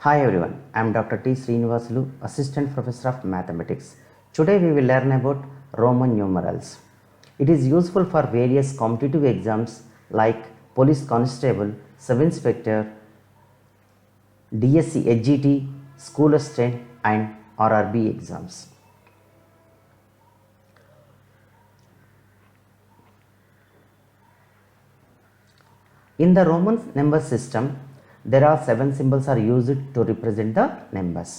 Hi everyone, I am Dr. T. Srinivasulu, Assistant Professor of Mathematics. Today we will learn about Roman numerals. It is useful for various competitive exams like Police Constable, Sub-Inspector, DSC, HGT, School Assistant and RRB exams. In the Roman number system, there are 7 symbols are used to represent the numbers.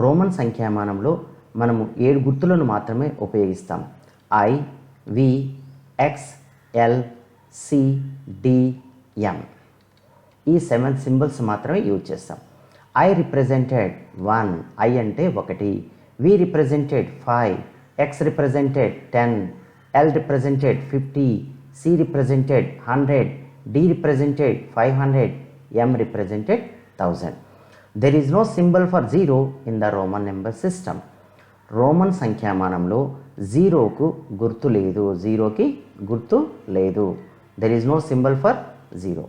Roman సంఖ్యామానంలో మనము 7 గుర్తులను మాత్రమే ఉపయోగిస్తాం. I, V, X, L, C, D, M. ఈ 7 symbols మాత్రమే use చేస్తాం. I represented 1, I అంటే 1, V represented 5, X represented 10, L represented 50, C represented 100, D represented 500, M represented 1000. There is no symbol for 0 in the Roman number system. Roman సంఖ్యామానంలో జీరోకు గుర్తు లేదు, జీరోకి గుర్తు లేదు. There is no symbol for 0.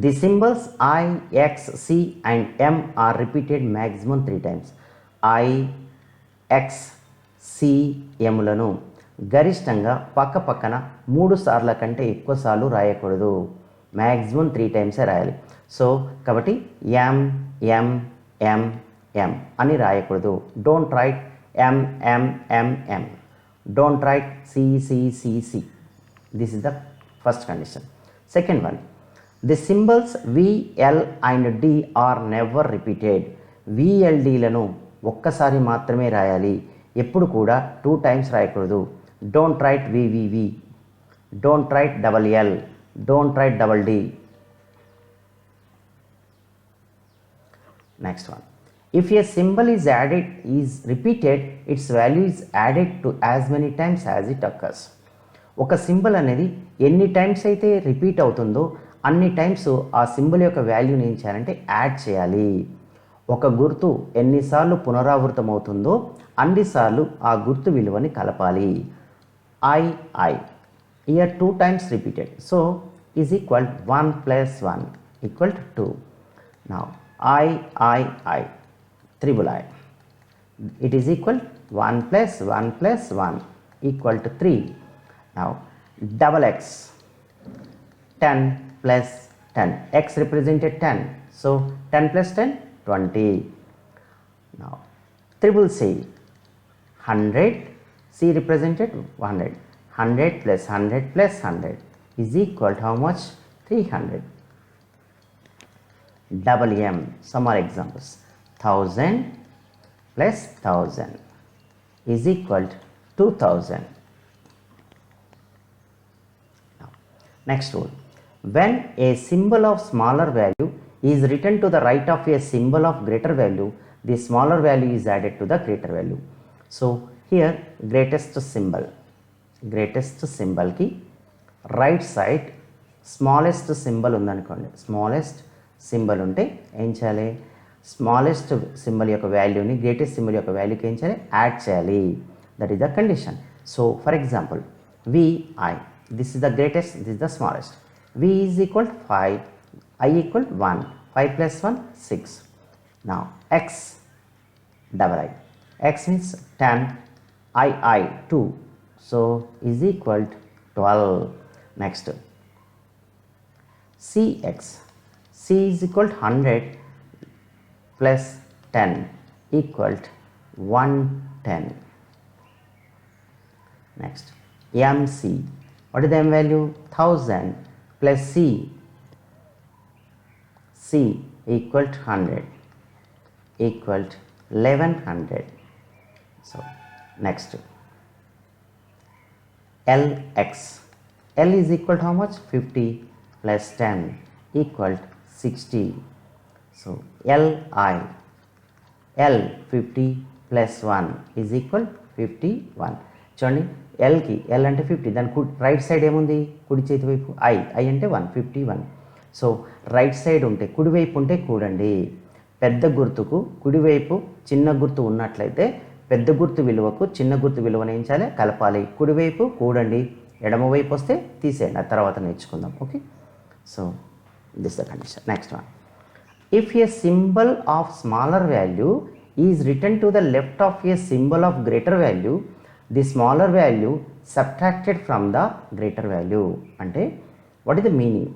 The symbols I, X, C and M are repeated maximum 3 times. I, X, C, Mలను గరిష్టంగా పక్క పక్కన 3 సార్ల కంటే ఎక్కువ సార్లు రాయకూడదు. మ్యాక్సిమం 3 టైమ్సే రాయాలి. సో కాబట్టి ఎం ఎం ఎం ఎం అని రాయకూడదు. Don't write M M M M. Don't write C C C C. This is the first condition. Second one, the symbols V L and D are never repeated. విఎల్డీలను ఒక్కసారి మాత్రమే రాయాలి, ఎప్పుడు కూడా 2 times రాయకూడదు. Don't write VVV, don't write double L, don't write double D. Next one, if a symbol is repeated, its value is added to as many times as it occurs. ఒక symbol అనేది ఎన్ని times అయితే repeat అవుతుందో అన్ని times ఆ symbol యొక్క వాల్యూని ఏం చేయాలంటే యాడ్ చేయాలి. ఒక గుర్తు ఎన్నిసార్లు పునరావృతం అవుతుందో అన్నిసార్లు ఆ గుర్తు విలువని కలపాలి. I here 2 times repeated, so is equal 1 plus 1 equal to 2. Now I triple I, it is equal 1 plus 1 plus 1 equal to 3. Now double X, 10 plus 10, X represented 10, so 10 plus 10 20. Now triple C, 100, C represented 100. 100 plus 100 plus 100 is equal to how much? 300. Double M, some more examples. 1000 plus 1000 is equal to 2000. Now, next rule. When a symbol of smaller value is written to the right of a symbol of greater value, the smaller value is added to the greater value. So here greatest symbol की right side smallest symbol ఉందనుకోండి, smallest symbol ఉంటే ఏం చేయాలి? Smallest symbol యొక్క వాల్యూని greatest symbol యొక్క వాల్యూకి ఏం చేయాలి? యాడ్ చేయాలి. That is the condition. So for example VI, this is the greatest, this is the smallest. V is equal 5, I equal 1, 5 plus 1 6. Now x double I, x means 10, I 2, so is equal to 12. Next Cx, C is equal to 100 plus 10 equal to 110. Next MC, what is the M value? 1000 plus C equal to 100 equal to 1100. So next LX, L is equal to how much? 50 plus 10 equal to 60. So LI, L 50 plus 1 is equal 51. చూడండి, ఎల్కి L అంటే 50, దాని right side ఏముంది? కుడి చేతి వైపు I అంటే 1, 51. So right side ఉంటే కుడివైపు ఉంటే కూడండి. పెద్ద గుర్తుకు కుడివైపు చిన్న గుర్తు ఉన్నట్లయితే పెద్ద గుర్తు విలువకు చిన్న గుర్తు విలువను ఏం చేయాలి? కలపాలి. కుడివైపు కూడండి, ఎడమవైపు వస్తే తీసేయండి, ఆ తర్వాత నేర్చుకుందాం. Okay, so This is the condition. Next one. If a symbol of smaller value is written to the left of a symbol of greater value, the smaller value subtracted from the greater value. Ante what is the meaning?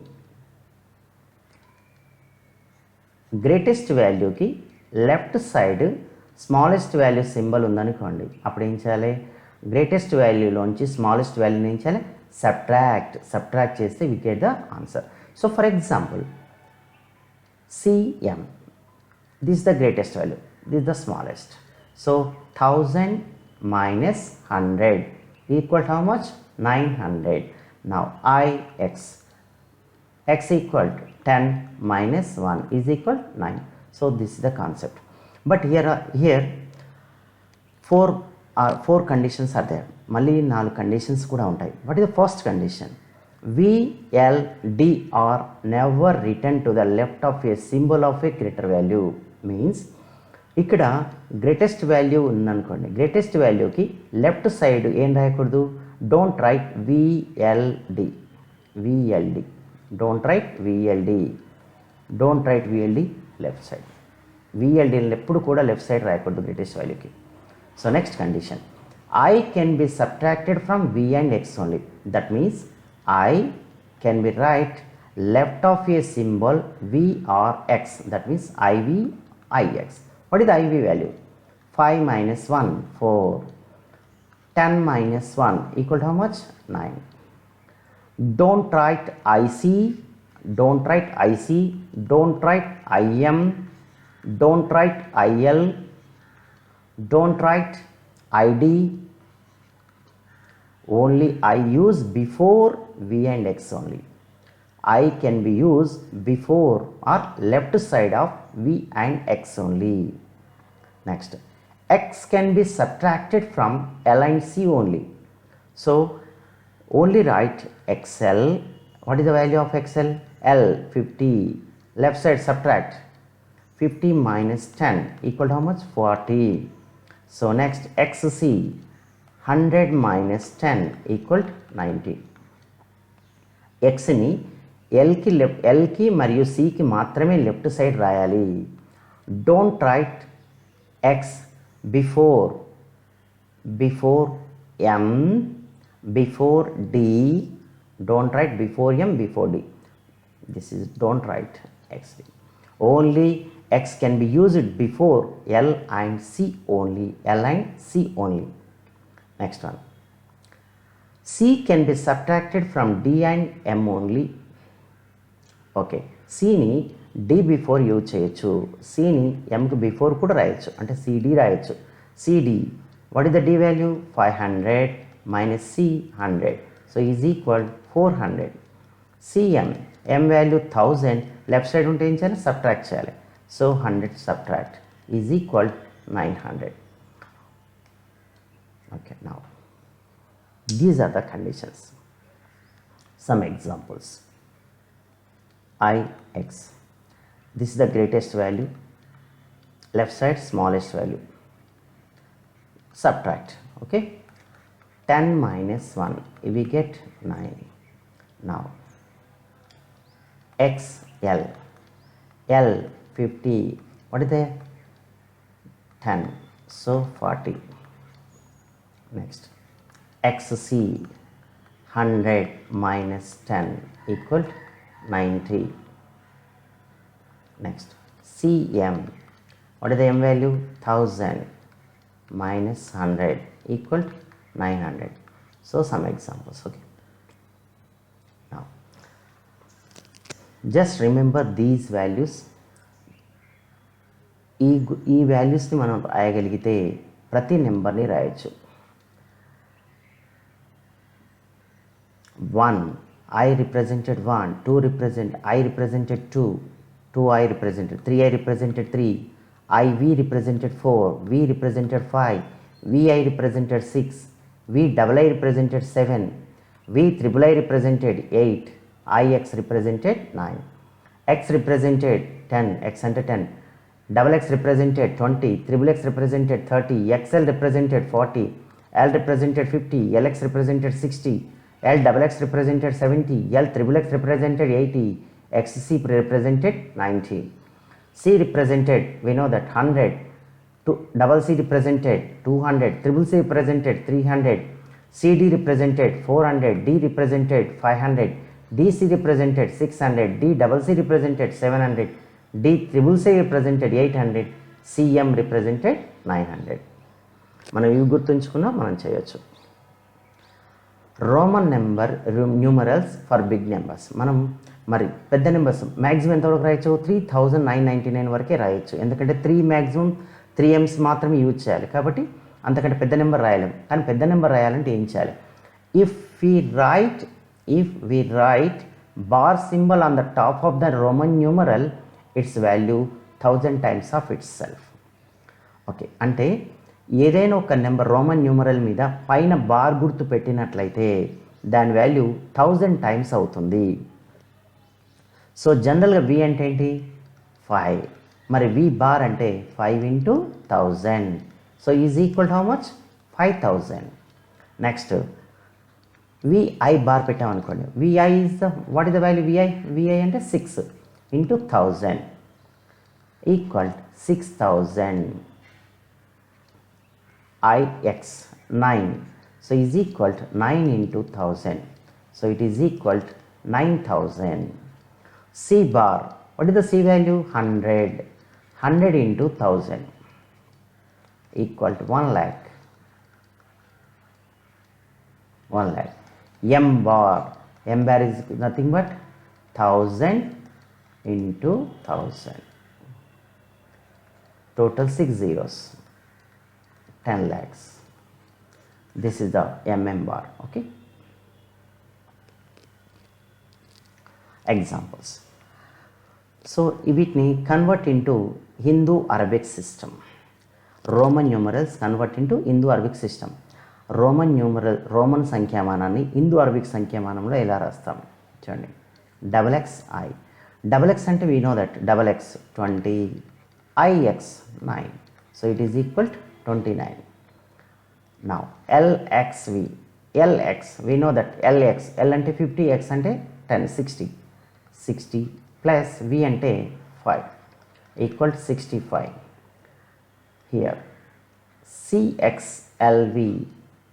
Greatest value ki left side smallest value symbol ఉందనుకోండి, అప్పుడు ఏం చేయాలి? Greatest వాల్యూలోంచి smallest వాల్యూని ఏం చేయాలి? Subtract చేస్తే we get the answer. So for example, CM, this is the greatest value, this is the smallest. So 1000 minus 100 equal to how much? 900. Now IX, x equal to 10 minus 1 is equal to 9. So this is the concept. But here four conditions are there. మళ్ళీ 4 conditions కూడా ఉంటాయి. What is the first condition? VLD are never written to the left of a symbol of a greater value. Means ఇక్కడ greatest value ఉందనుకోండి, greatest వాల్యూకి left side ఏం రాయకూడదు? Don't write VLD. Don't write VLD left side. VLD ఎప్పుడు కూడా left side రాయకూడదు greatest వాల్యూకి. So next condition, I can be subtracted from V and X only. That means I can be right left of a symbol V or X. That means IV, IX. What is the IV value? 5 minus 1, 4. 10 minus 1 equal to how much? 9. Don't write IC, don't write IM, don't write IL, don't write ID. Only I use before V and X only. I can be used before or left side of V and X only. Next, X can be subtracted from L and C only. So only write XL. What is the value of XL? L 50. Left side subtract. 50 minus 10 equal to how much? 40. So next, XC, 100 minus 10 equal to 90. X ni L ki మరియు C కి మాత్రమే left side రాయాలి. Don't write X before M, before D. Don't write before M, before D. This is don't write XD. Only X can be used before L and C only. Next one. C can be subtracted from D and M only. Okay. C ni D before use చేయొచ్చు, C ని M కి before కూడా రాయొచ్చు, అంటే CD రాయొచ్చు. CD, what is the D value? 500 minus C 100. So is equal 400. CM, M value 1000, left side ఉంటే ఏం చేయాలి? సబ్ట్రాక్ట్ చేయాలి. So 100 subtract is equal 900. Okay, now these are the conditions. Some examples. IX, this is the greatest value, left side smallest value, subtract. Okay, 10 minus 1 we get 9. Now XL, L 50, what is there? 10, so 40. Next, XC, 100 minus 10 equal to 90. Next, CM, what is the M value? 1000 minus 100 equal to 900. So some examples. Okay, now just remember these values. ఈ వాల్యూస్ని మనం రాయగలిగితే ప్రతి నెంబర్ని రాయొచ్చు. 1 I represented 1, 2 I represented 2, 2I represented 3, I represented 3, IV represented 4, V represented 5, VI represented 6, VII represented 7, VIII represented 8, IX represented 9, X represented 10, X under 10, XX represented 20, XXX represented 30, XL represented 40, L represented 50, LX represented 60, LXX represented 70, LXXX represented 80, XC represented 90. C represented, we know that 100. Double C represented 200. Triple C represented 300. CD represented 400. D represented 500. DC represented 600. D double C represented 700. D triple C represented 800. CM represented 900. మనం ఇవి గుర్తుంచుకున్నా మనం చేయొచ్చు. Roman number numerals for big numbers. మనం మరి పెద్ద numbers maximum ఎంతవరకు రాయొచ్చు? 3999 వరకే రాయొచ్చు. ఎందుకంటే 3 మ్యాక్సిమం 3 M's మాత్రమే యూజ్ చేయాలి. కాబట్టి అంతకంటే పెద్ద నెంబర్ రాయలేం. కానీ పెద్ద నెంబర్ రాయాలంటే ఏం చేయాలి? If we write bar symbol on the top of the Roman numeral, its value 1000 times of itself. Okay, అంటే ఏదైనా ఒక నెంబర్ రోమన్ న్యూమరల్ మీద పైన బార్ గుర్తు పెట్టినట్లయితే దాని వాల్యూ 1000 టైమ్స్ అవుతుంది. సో జనరల్గా వి అంటే ఏంటి? 5. మరి వి బార్ అంటే 5 into 1000. So is equal to how much? 5000. Next VI bar పెట్టామనుకోండి. VI is the what is the value? VI అంటే 6 into 1000 equal 6000. IX 9. So is equal to 9 into 1000. So it is equal to 9000. C bar, what is the C value? 100. 100 into 1000 equal to 1 lakh. 1 lakh. M bar is nothing but 1000 into 1000. Total 6 zeros. 10 lakhs. This is the MM bar. Okay. Examples. So వీటిని convert into Hindu Arabic system. Roman numerals convert into Hindu Arabic system. Roman సంఖ్యామానాన్ని Hindu Arabic సంఖ్యామానంలో ఎలా రాస్తాం చూడండి. XXI. XX అంటే we know that XX 20, IX 9. So it is equal to 29. Now LXV. LX, we know that LX, L అంటే 50, X అంటే 10, 60. 60 plus V అంటే 5 equal to 65. Here CXLV,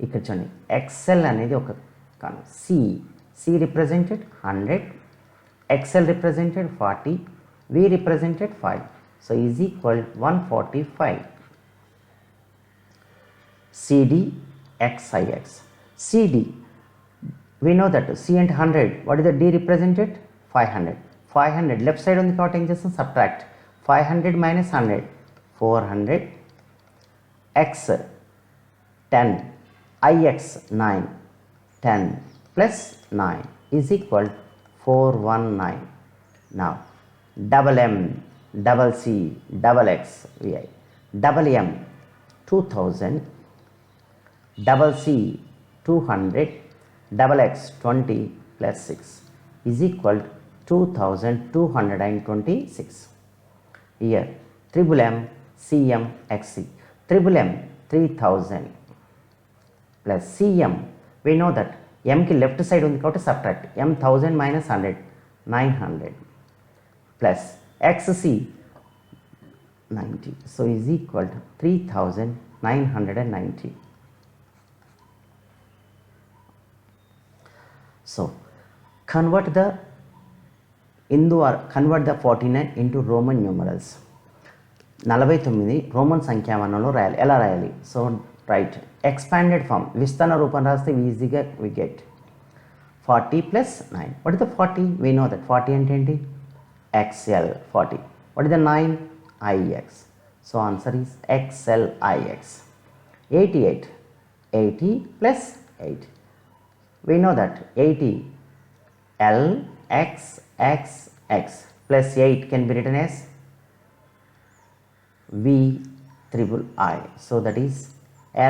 ఇక్కడ చూడండి XL అనేది ఒక C represented 100, XL represented 40, V represented 5. So is equal 145. CD XIX. CD, we know that C and 100, what is the D represented? 500. 500 left side on the కాబట్టి ఏం చేస్తాం? subtract 500 minus 100, 400. X 10, IX 9, 10 plus 9 is equal 419. Now double M, double C, double X, VI, double M 2000, double C 200, double X 20 plus 6 is equal to 2226. Here triple M, CM, XC. Triple M 3000 plus CM, we know that M ki left side ఉంది కాబట్టి subtract M 1000 minus 100, 900 plus XC 90. So is equal to 3990. So convert the 49 into Roman numerals. 49 Roman సంఖ్యామానంలో రాయాలి. ఎలా రాయాలి? So right expanded form విస్తరణ రూపం రాస్తే ఈజీగా we get 40 plus 9. What is the 40? We know that 40 అంటే ఏంటి? XL 40. What is the 9? IX. So answer is XLIX. 88. 80 plus 8. We know that 80 LXXX plus 8 can be written as VIII. So that is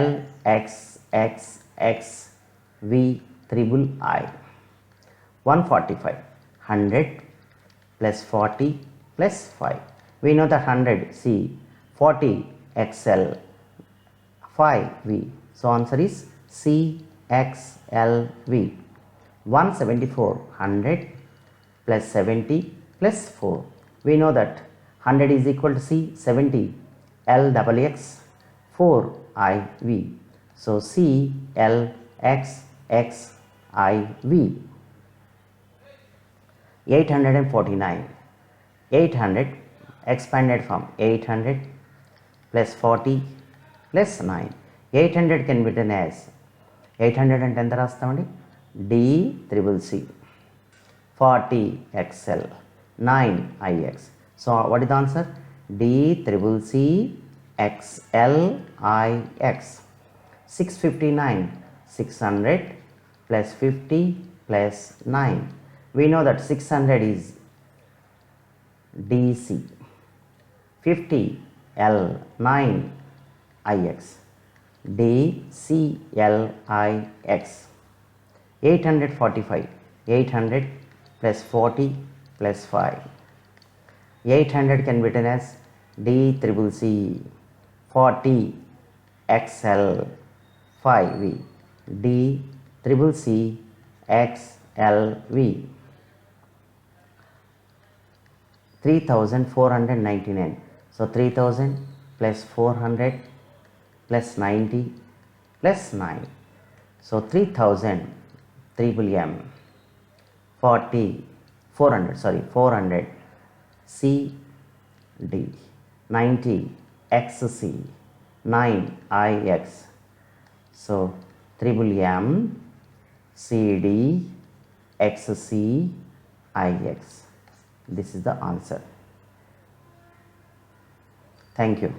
LXXX VIII. 145. 100 plus 40 plus 5. We know that 100 C, 40 XL, 5 V. So answer is CXLV. 174. 100 plus 70 plus 4. We know that 100 is equal to C, 70, L double X, 4 I V. So C L X X I V. 849. 800 expanded from 800 plus 40 plus 9. 800 can be written as 800 అంటే ఎంత రాస్తామండి D triple C 40 XL 9 IX. So what is the answer? D triple C XL IX. 659. 600 plus 50 plus 9. We know that 600 is DC. 50 L 9 IX. DCLIX. 845. 800 plus 40 plus 5. 800 can be written as D triple C 40 XL 5V. D triple C XLV. 3499. So 3000 plus 400 plus 90 plus 9. So 3000 triple M 40 400 sorry 400 C D 90 XC 9 IX. So triple M CD XC IX. This is the answer. Thank you.